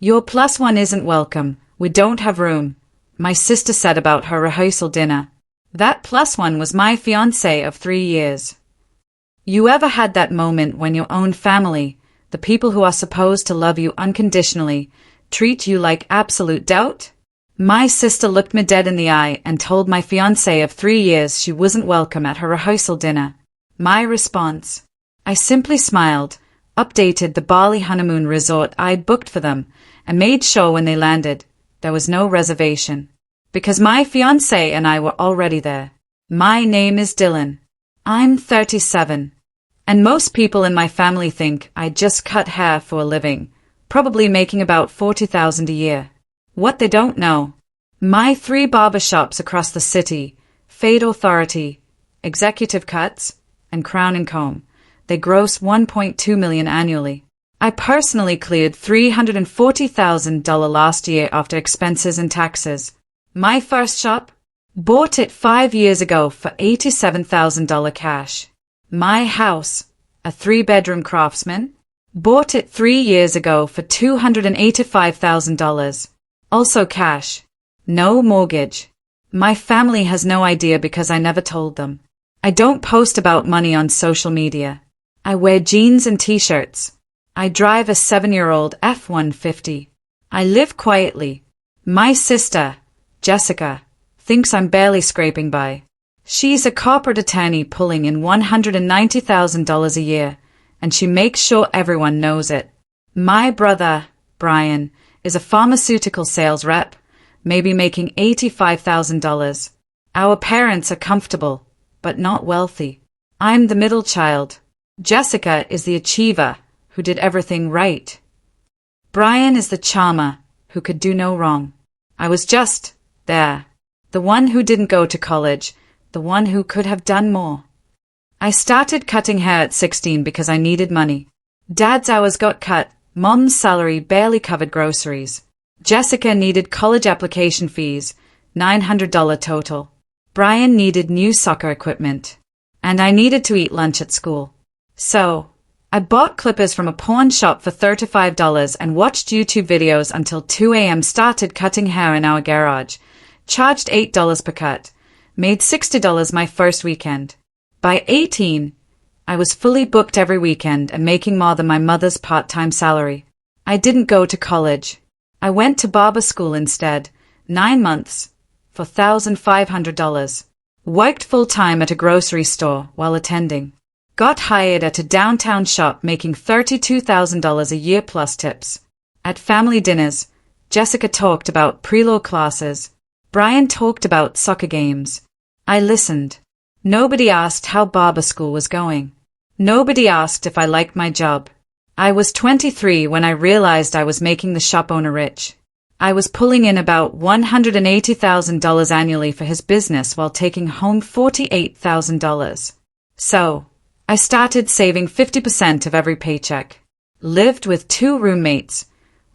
Your plus one isn't welcome. We don't have room, my sister said about her rehearsal dinner. That plus one was my fiancé of 3 years. You ever had that moment when your own family, the people who are supposed to love you unconditionally, treat you like absolute doubt? My sister looked me dead in the eye and told my fiancé of 3 years she wasn't welcome at her rehearsal dinner. My response? I simply smiled, updated the Bali honeymoon resort I'd booked for them, and made sure when they landed, there was no reservation. Because my fiancé and I were already there. My name is Dylan. I'm 37. And most people in my family think I just cut hair for a living, probably making about $40,000 a year. What they don't know. My 3 barbershops across the city, Fade Authority, Executive Cuts, and Crown & Comb, they gross $1.2 million annually. I personally cleared $340,000 last year after expenses and taxes. My first shop? Bought it 5 years ago for $87,000 cash. My house, a 3-bedroom Craftsman? Bought it 3 years ago for $285,000. Also cash. No mortgage. My family has no idea because I never told them. I don't post about money on social media. I wear jeans and t-shirts. I drive a 7-year-old F-150. I live quietly. My sister, Jessica, thinks I'm barely scraping by. She's a corporate attorney pulling in $190,000 a year, and she makes sure everyone knows it. My brother, Brian, is a pharmaceutical sales rep, maybe making $85,000. Our parents are comfortable, but not wealthy. I'm the middle child. Jessica is the achiever, who did everything right. Brian is the charmer, who could do no wrong. I was just there. The one who didn't go to college, the one who could have done more. I started cutting hair at 16 because I needed money. Dad's hours got cut, Mom's salary barely covered groceries. Jessica needed college application fees, $900 total. Brian needed new soccer equipment. And I needed to eat lunch at school. So, I bought clippers from a pawn shop for $35 and watched YouTube videos until 2 a.m. Started cutting hair in our garage. Charged $8 per cut. Made $60 my first weekend. By 18, I was fully booked every weekend and making more than my mother's part-time salary. I didn't go to college. I went to barber school instead, 9 months, for $1,500. Worked full-time at a grocery store while attending. Got hired at a downtown shop making $32,000 a year plus tips. At family dinners, Jessica talked about pre-law classes. Brian talked about soccer games. I listened. Nobody asked how barber school was going. Nobody asked if I liked my job. I was 23 when I realized I was making the shop owner rich. I was pulling in about $180,000 annually for his business while taking home $48,000. So, I started saving 50% of every paycheck. Lived with 2 roommates,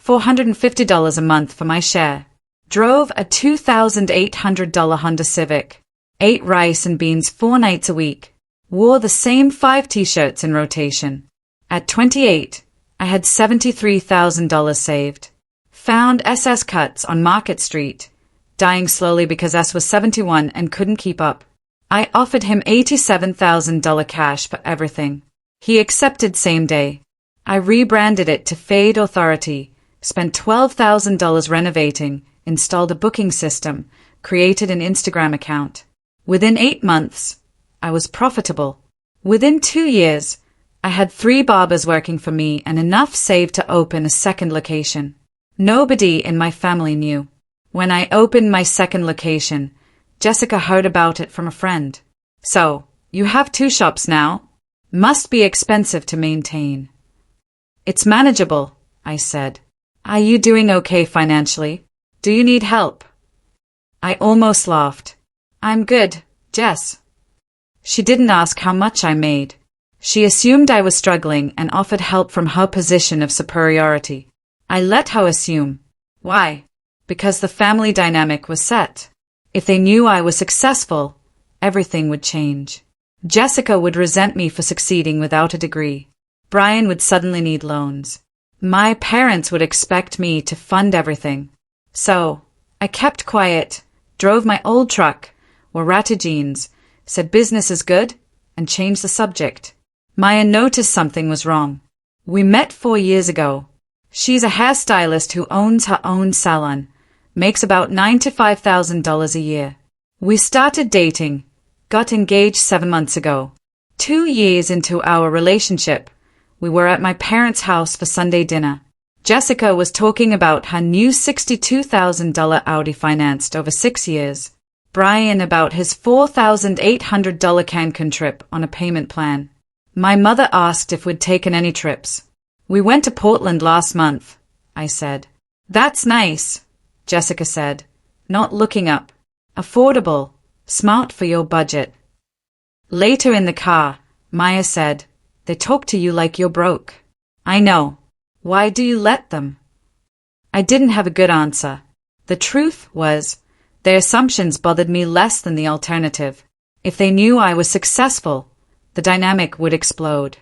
$450 a month for my share. Drove a $2,800 Honda Civic. Ate rice and beans 4 nights a week. Wore the same 5 t-shirts in rotation. At 28, I had $73,000 saved. Found SS Cuts on Market Street, dying slowly because S was 71 and couldn't keep up. I offered him $87,000 cash for everything. He accepted same day. I rebranded it to Fade Authority, spent $12,000 renovating, installed a booking system, created an Instagram account. Within 8 months, I was profitable. Within 2 years, I had 3 barbers working for me and enough saved to open a second location. Nobody in my family knew. When I opened my second location, Jessica heard about it from a friend. So, you have 2 shops now? Must be expensive to maintain. It's manageable, I said. Are you doing okay financially? Do you need help? I almost laughed. I'm good, Jess. She didn't ask how much I made. She assumed I was struggling and offered help from her position of superiority. I let her assume. Why? Because the family dynamic was set. If they knew I was successful, everything would change. Jessica would resent me for succeeding without a degree. Brian would suddenly need loans. My parents would expect me to fund everything. So, I kept quiet, drove my old truck, wore ratty jeans, said business is good, and changed the subject. Maya noticed something was wrong. We met 4 years ago. She's a hairstylist who owns her own salon, makes about $9,000 to $5,000 a year. We started dating, got engaged 7 months ago. 2 years into our relationship, we were at my parents' house for Sunday dinner. Jessica was talking about her new $62,000 Audi financed over 6 years. Brian about his $4,800 Cancun trip on a payment plan. My mother asked if we'd taken any trips. We went to Portland last month, I said. That's nice, Jessica said, not looking up. Affordable, smart for your budget. Later in the car, Maya said, they talk to you like you're broke. I know. Why do you let them? I didn't have a good answer. The truth was, their assumptions bothered me less than the alternative. If they knew I was successful, the dynamic would explode.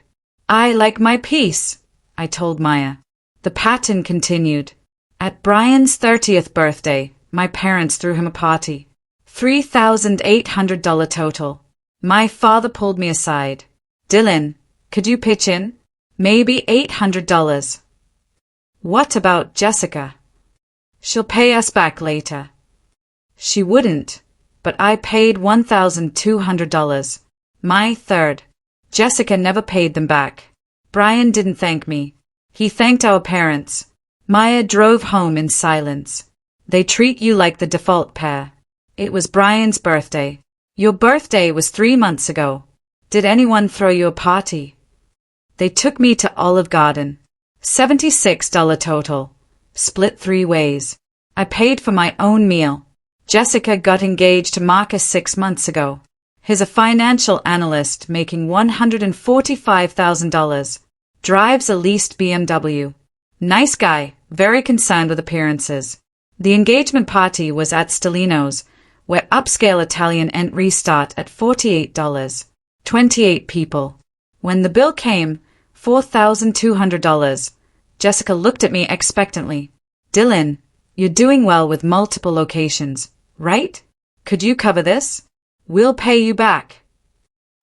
I like my peace, I told Maya. The pattern continued. At Brian's 30th birthday, my parents threw him a party. $3,800 total. My father pulled me aside. Dylan, could you pitch in? Maybe $800. What about Jessica? She'll pay us back later. She wouldn't, but I paid $1,200. My third. Jessica never paid them back. Brian didn't thank me. He thanked our parents. Maya drove home in silence. They treat you like the default pair. It was Brian's birthday. Your birthday was 3 months ago. Did anyone throw you a party? They took me to Olive Garden. $76 total. Split 3 ways. I paid for my own meal. Jessica got engaged to Marcus 6 months ago. He's a financial analyst making $145,000. Drives a leased BMW. Nice guy, very concerned with appearances. The engagement party was at Stellino's, where upscale Italian entries start at $48. 28 people. When the bill came, $4,200. Jessica looked at me expectantly. Dylan, you're doing well with multiple locations, right? Could you cover this? We'll pay you back.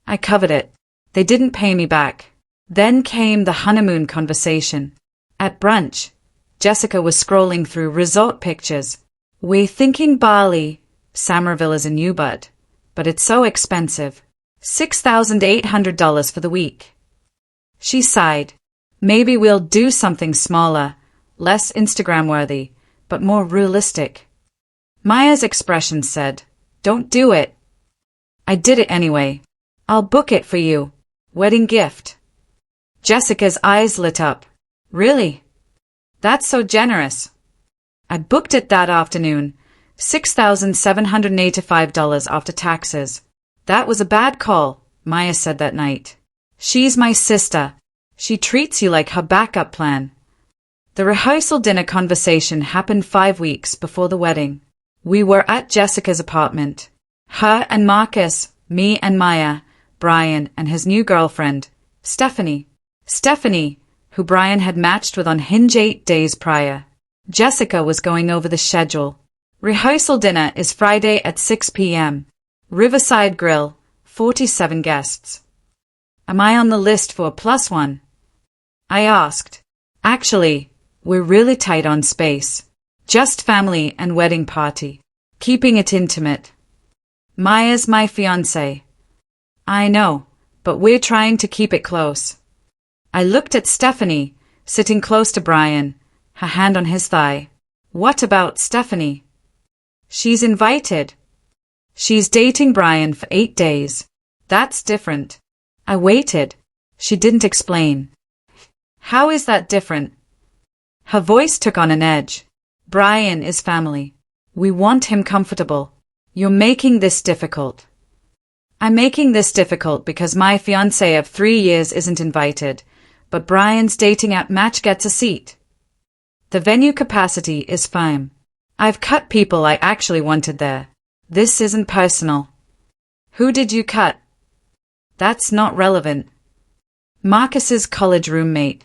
I covered it. They didn't pay me back. Then came the honeymoon conversation. At brunch, Jessica was scrolling through resort pictures. We're thinking Bali, Somerville is a new bud, but it's so expensive. $6,800 for the week. She sighed. Maybe we'll do something smaller, less Instagram-worthy, but more realistic. Maya's expression said, don't do it. I did it anyway. I'll book it for you. Wedding gift. Jessica's eyes lit up. Really? That's so generous. I booked it that afternoon. $6,785 after taxes. That was a bad call, Maya said that night. She's my sister. She treats you like her backup plan. The rehearsal dinner conversation happened 5 weeks before the wedding. We were at Jessica's apartment. Her and Marcus, me and Maya, Brian and his new girlfriend, Stephanie. Stephanie, who Brian had matched with on Hinge 8 days prior. Jessica was going over the schedule. Rehearsal dinner is Friday at 6 p.m. Riverside Grill, 47 guests. Am I on the list for a +1? I asked. Actually, we're really tight on space. Just family and wedding party. Keeping it intimate. Maya's my fiancé. I know, but we're trying to keep it close. I looked at Stephanie, sitting close to Brian, her hand on his thigh. What about Stephanie? She's invited. She's dating Brian for 8 days. That's different. I waited. She didn't explain. How is that different? Her voice took on an edge. Brian is family. We want him comfortable. You're making this difficult. I'm making this difficult because my fiancé of 3 years isn't invited, but Brian's dating app match gets a seat. The venue capacity is fine. I've cut people I actually wanted there. This isn't personal. Who did you cut? That's not relevant. Marcus's college roommate.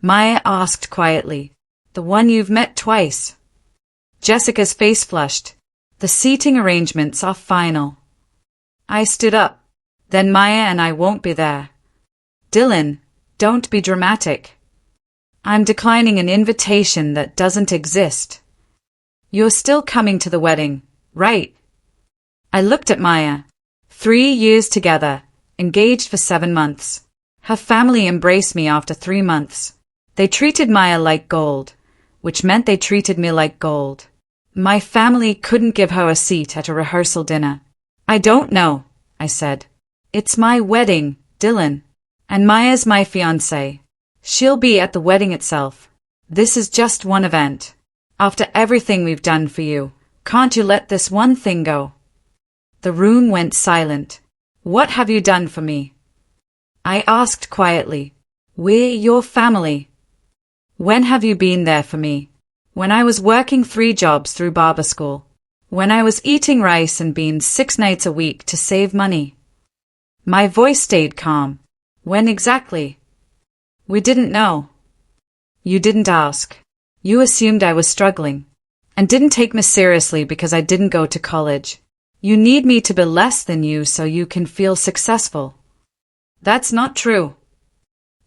Maya asked quietly. The one you've met twice. Jessica's face flushed. The seating arrangements are final. I stood up. Then Maya and I won't be there. Dylan, don't be dramatic. I'm declining an invitation that doesn't exist. You're still coming to the wedding, right? I looked at Maya. 3 years together, engaged for 7 months. Her family embraced me after 3 months. They treated Maya like gold, which meant they treated me like gold. My family couldn't give her a seat at a rehearsal dinner. I don't know, I said. It's my wedding, Dylan. And Maya's my fiancée. She'll be at the wedding itself. This is just one event. After everything we've done for you, can't you let this one thing go? The room went silent. What have you done for me? I asked quietly. We're your family. When have you been there for me? When I was working 3 jobs through barber school. When I was eating rice and beans 6 nights a week to save money. My voice stayed calm. When exactly? We didn't know. You didn't ask. You assumed I was struggling. And didn't take me seriously because I didn't go to college. You need me to be less than you so you can feel successful. That's not true.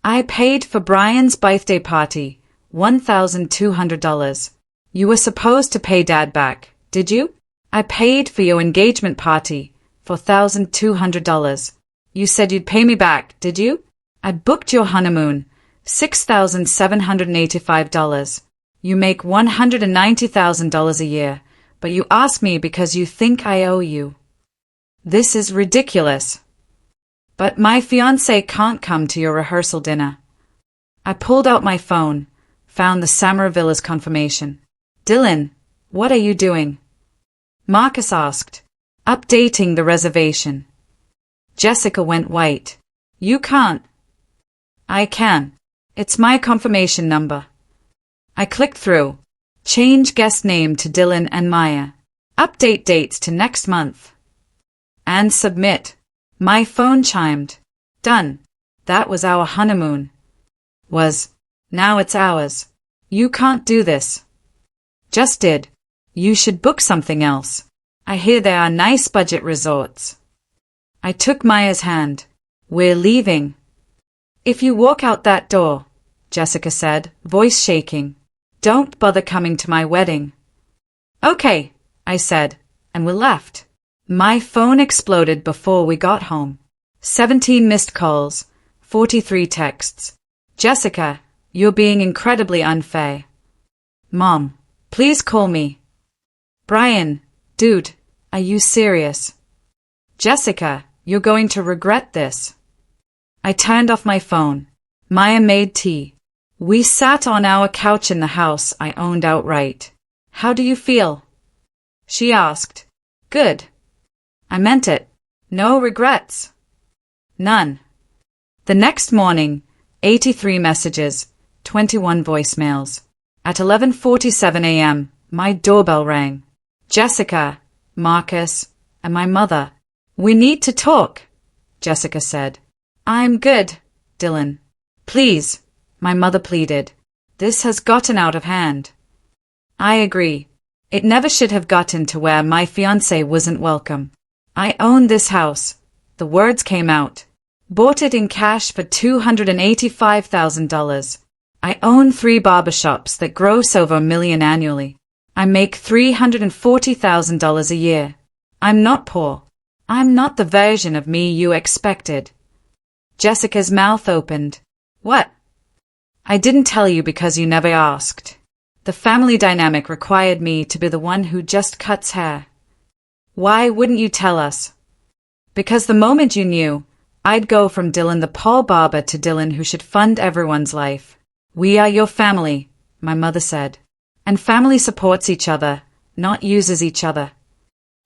I paid for Brian's birthday party, $1,200. You were supposed to pay Dad back, did you? I paid for your engagement party, $4,200. You said you'd pay me back, did you? I booked your honeymoon, $6,785. You make $190,000 a year, but you ask me because you think I owe you. This is ridiculous. But my fiancé can't come to your rehearsal dinner. I pulled out my phone, found the Samara Villas confirmation. Dylan, what are you doing? Marcus asked. Updating the reservation. Jessica went white. You can't. I can. It's my confirmation number. I clicked through. Change guest name to Dylan and Maya. Update dates to next month. And submit. My phone chimed. Done. That was our honeymoon. Now it's ours. You can't do this. Just did. You should book something else. I hear there are nice budget resorts. I took Maya's hand. We're leaving. If you walk out that door, Jessica said, voice shaking, don't bother coming to my wedding. Okay, I said, and we left. My phone exploded before we got home. 17 missed calls, 43 texts. Jessica, you're being incredibly unfair. Mom, please call me. Brian, dude, are you serious? Jessica, you're going to regret this. I turned off my phone. Maya made tea. We sat on our couch in the house I owned outright. How do you feel? She asked. Good. I meant it. No regrets. None. The next morning, 83 messages, 21 voicemails. At 11:47 a.m., my doorbell rang. Jessica, Marcus, and my mother. We need to talk, Jessica said. I'm good, Dylan. Please, my mother pleaded. This has gotten out of hand. I agree. It never should have gotten to where my fiancé wasn't welcome. I own this house. The words came out. Bought it in cash for $285,000. I own 3 barbershops that gross over $1 million annually. I make $340,000 a year. I'm not poor. I'm not the version of me you expected. Jessica's mouth opened. What? I didn't tell you because you never asked. The family dynamic required me to be the one who just cuts hair. Why wouldn't you tell us? Because the moment you knew, I'd go from Dylan the Paul barber to Dylan who should fund everyone's life. We are your family, my mother said. And family supports each other, not uses each other.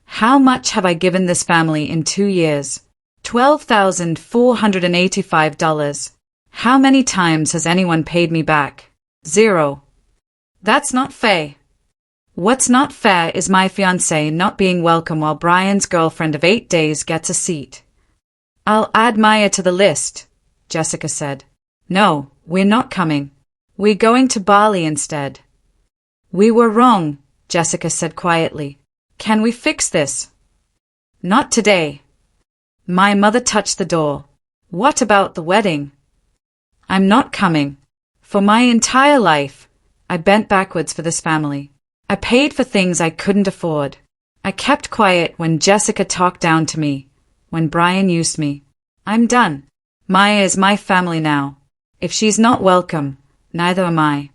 How much have I given this family in 2 years? $12,485. How many times has anyone paid me back? 0. That's not fair. What's not fair is my fiancé not being welcome while Brian's girlfriend of 8 days gets a seat. I'll add Maya to the list, Jessica said. No, we're not coming. We're going to Bali instead. We were wrong, Jessica said quietly. Can we fix this? Not today. My mother touched the door. What about the wedding? I'm not coming. For my entire life, I bent backwards for this family. I paid for things I couldn't afford. I kept quiet when Jessica talked down to me, when Brian used me. I'm done. Maya is my family now. If she's not welcome, neither am I.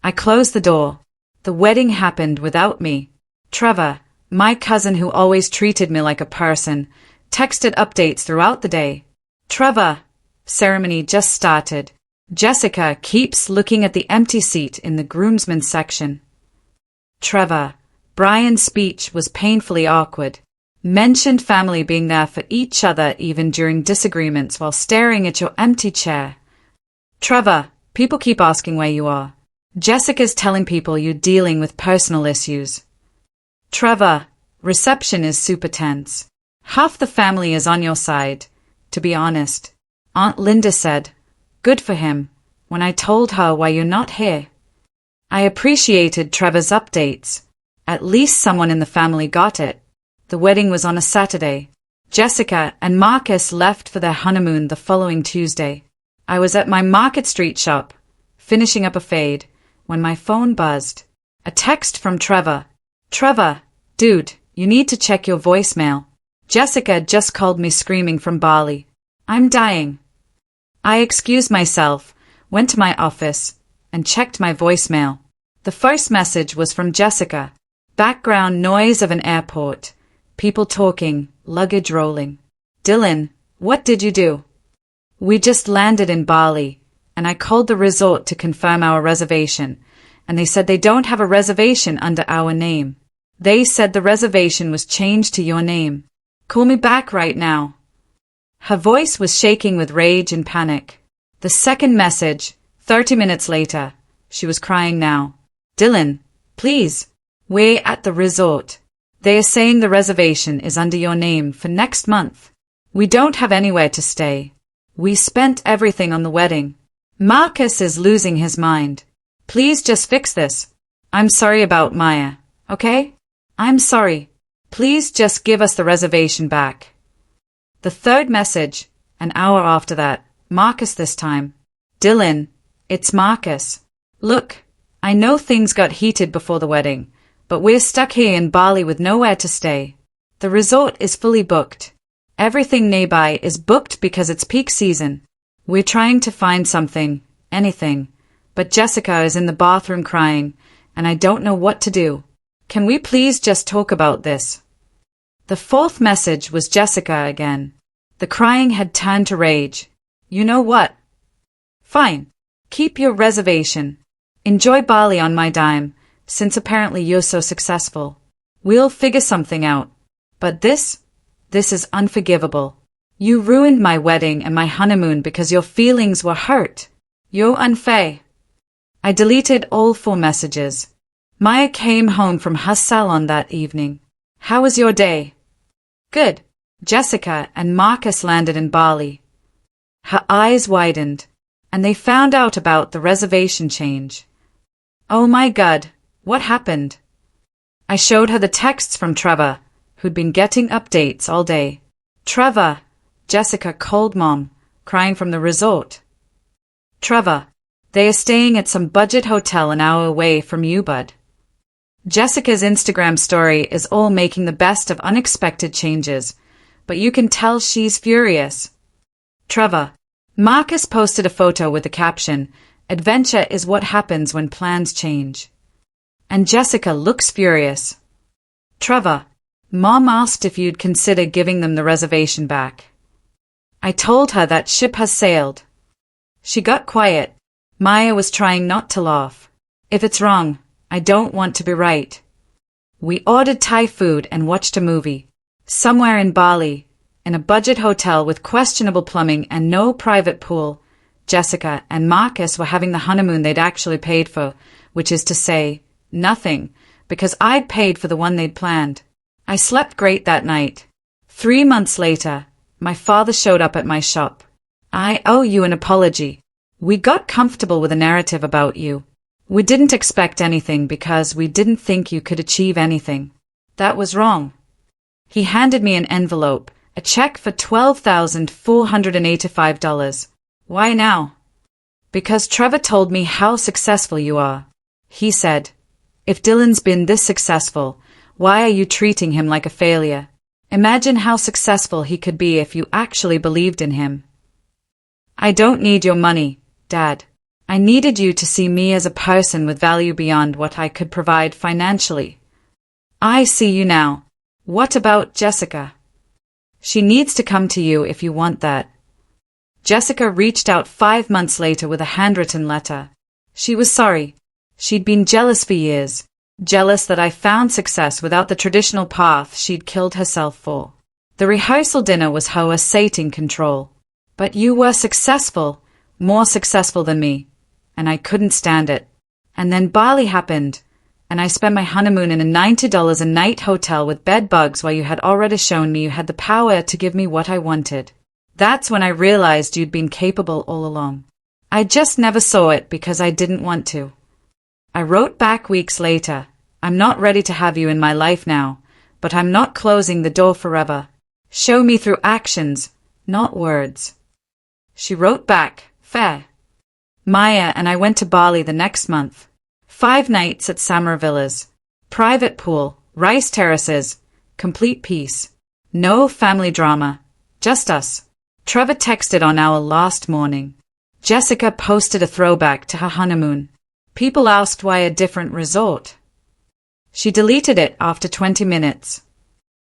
I closed the door. The wedding happened without me. Trevor, my cousin who always treated me like a person, texted updates throughout the day. Trevor, ceremony just started. Jessica keeps looking at the empty seat in the groomsmen's section. Trevor, Brian's speech was painfully awkward. Mentioned family being there for each other even during disagreements while staring at your empty chair. Trevor, people keep asking where you are. Jessica's telling people you're dealing with personal issues. Trevor, reception is super tense. Half the family is on your side, to be honest. Aunt Linda said, good for him, when I told her why you're not here. I appreciated Trevor's updates. At least someone in the family got it. The wedding was on a Saturday. Jessica and Marcus left for their honeymoon the following Tuesday. I was at my Market Street shop, finishing up a fade, when my phone buzzed. A text from Trevor. Trevor, dude, you need to check your voicemail. Jessica just called me screaming from Bali. I'm dying. I excused myself, went to my office, and checked my voicemail. The first message was from Jessica. Background noise of an airport. People talking, luggage rolling. Dylan, what did you do? We just landed in Bali, and I called the resort to confirm our reservation, and they said they don't have a reservation under our name. They said the reservation was changed to your name. Call me back right now. Her voice was shaking with rage and panic. The second message, 30 minutes later, she was crying now. Dylan, please, we're at the resort. They are saying the reservation is under your name for next month. We don't have anywhere to stay. We spent everything on the wedding. Marcus is losing his mind. Please just fix this. I'm sorry about Maya, okay? I'm sorry. Please just give us the reservation back. The third message, an hour after that, Marcus this time. Dylan, it's Marcus. Look, I know things got heated before the wedding, but we're stuck here in Bali with nowhere to stay. The resort is fully booked. Everything nearby is booked because it's peak season. We're trying to find something, anything, but Jessica is in the bathroom crying, and I don't know what to do. Can we please just talk about this? The fourth message was Jessica again. The crying had turned to rage. You know what? Fine. Keep your reservation. Enjoy Bali on my dime, since apparently you're so successful. We'll figure something out. But this is unforgivable. You ruined my wedding and my honeymoon because your feelings were hurt. You're unfair. I deleted all 4 messages. Maya came home from her salon that evening. How was your day? Good. Jessica and Marcus landed in Bali. Her eyes widened, and they found out about the reservation change. Oh my God, what happened? I showed her the texts from Trevor, who'd been getting updates all day. Trevor, Jessica called Mom, crying from the resort. Trevor, they are staying at some budget hotel an hour away from you, bud. Jessica's Instagram story is all making the best of unexpected changes, but you can tell she's furious. Trevor, Marcus posted a photo with the caption, "Adventure is what happens when plans change." And Jessica looks furious. Trevor, Mom asked if you'd consider giving them the reservation back. I told her that ship has sailed. She got quiet. Maya was trying not to laugh. If it's wrong, I don't want to be right. We ordered Thai food and watched a movie. Somewhere in Bali, in a budget hotel with questionable plumbing and no private pool. Jessica and Marcus were having the honeymoon they'd actually paid for, which is to say, nothing, because I'd paid for the one they'd planned. I slept great that night. 3 months later, my father showed up at my shop. I owe you an apology. We got comfortable with a narrative about you. We didn't expect anything because we didn't think you could achieve anything. That was wrong. He handed me an envelope, a check for $12,485. Why now? Because Trevor told me how successful you are. He said, if Dylan's been this successful, why are you treating him like a failure? Imagine how successful he could be if you actually believed in him. I don't need your money, Dad. I needed you to see me as a person with value beyond what I could provide financially. I see you now. What about Jessica? She needs to come to you if you want that. Jessica reached out 5 months later with a handwritten letter. She was sorry. She'd been jealous for years. Jealous that I found success without the traditional path she'd killed herself for. The rehearsal dinner was how a Satan in control. But you were successful, more successful than me. And I couldn't stand it. And then Bali happened, and I spent my honeymoon in a $90 a night hotel with bed bugs while you had already shown me you had the power to give me what I wanted. That's when I realized you'd been capable all along. I just never saw it because I didn't want to. I wrote back weeks later, I'm not ready to have you in my life now, but I'm not closing the door forever. Show me through actions, not words. She wrote back, fair. Maya and I went to Bali the next month. 5 nights at Samara Villas. Private pool, rice terraces, complete peace. No family drama, just us. Trevor texted on our last morning. Jessica posted a throwback to her honeymoon. People asked why a different resort. She deleted it after 20 minutes.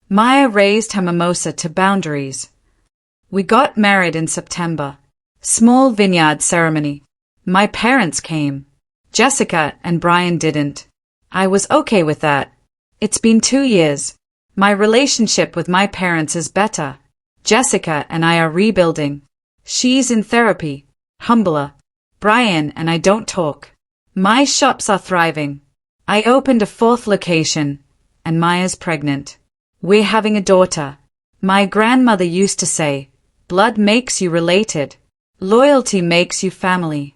Maya raised her mimosa to boundaries. We got married in September. Small vineyard ceremony. My parents came. Jessica and Brian didn't. I was okay with that. It's been 2 years. My relationship with my parents is better. Jessica and I are rebuilding. She's in therapy. Humbler. Brian and I don't talk. My shops are thriving. I opened a 4th location, and Maya's pregnant. We're having a daughter. My grandmother used to say, blood makes you related. Loyalty makes you family.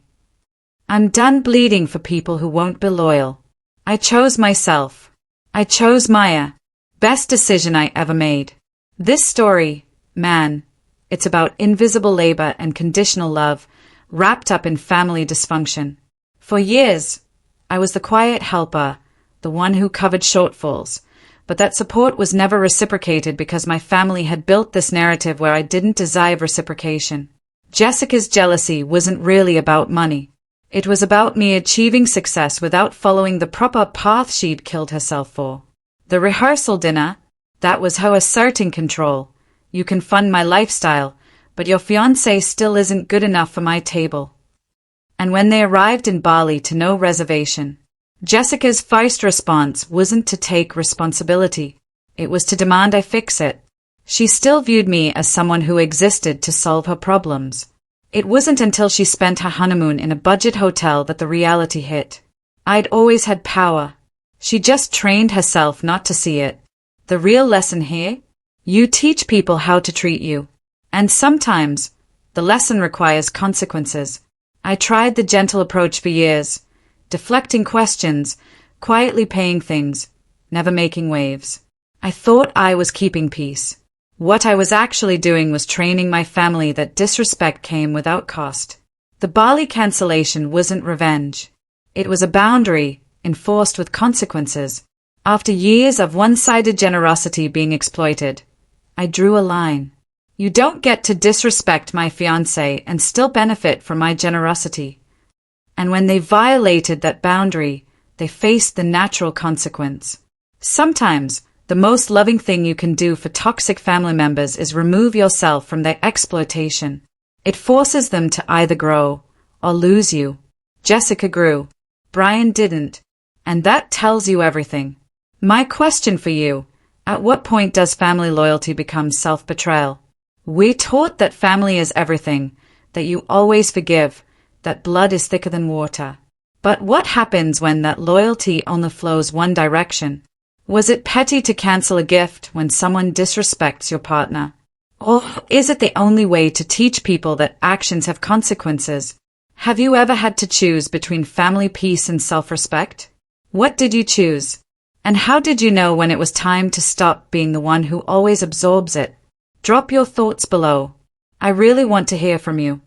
I'm done bleeding for people who won't be loyal. I chose myself. I chose Maya. Best decision I ever made. This story, man, it's about invisible labor and conditional love, wrapped up in family dysfunction. For years, I was the quiet helper, the one who covered shortfalls, but that support was never reciprocated because my family had built this narrative where I didn't desire reciprocation. Jessica's jealousy wasn't really about money. It was about me achieving success without following the proper path she'd killed herself for. The rehearsal dinner, that was her asserting control. You can fund my lifestyle, but your fiancé still isn't good enough for my table. And when they arrived in Bali to no reservation, Jessica's first response wasn't to take responsibility. It was to demand I fix it. She still viewed me as someone who existed to solve her problems. It wasn't until she spent her honeymoon in a budget hotel that the reality hit. I'd always had power. She just trained herself not to see it. The real lesson here? You teach people how to treat you. And sometimes, the lesson requires consequences. I tried the gentle approach for years, deflecting questions, quietly paying things, never making waves. I thought I was keeping peace. What I was actually doing was training my family that disrespect came without cost. The Bali cancellation wasn't revenge. It was a boundary, enforced with consequences. After years of one-sided generosity being exploited, I drew a line. You don't get to disrespect my fiancé and still benefit from my generosity. And when they violated that boundary, they faced the natural consequence. Sometimes, the most loving thing you can do for toxic family members is remove yourself from their exploitation. It forces them to either grow or lose you. Jessica grew. Brian didn't. And that tells you everything. My question for you, at what point does family loyalty become self-betrayal? We're taught that family is everything, that you always forgive, that blood is thicker than water. But what happens when that loyalty only flows one direction? Was it petty to cancel a gift when someone disrespects your partner? Or is it the only way to teach people that actions have consequences? Have you ever had to choose between family peace and self-respect? What did you choose? And how did you know when it was time to stop being the one who always absorbs it? Drop your thoughts below. I really want to hear from you.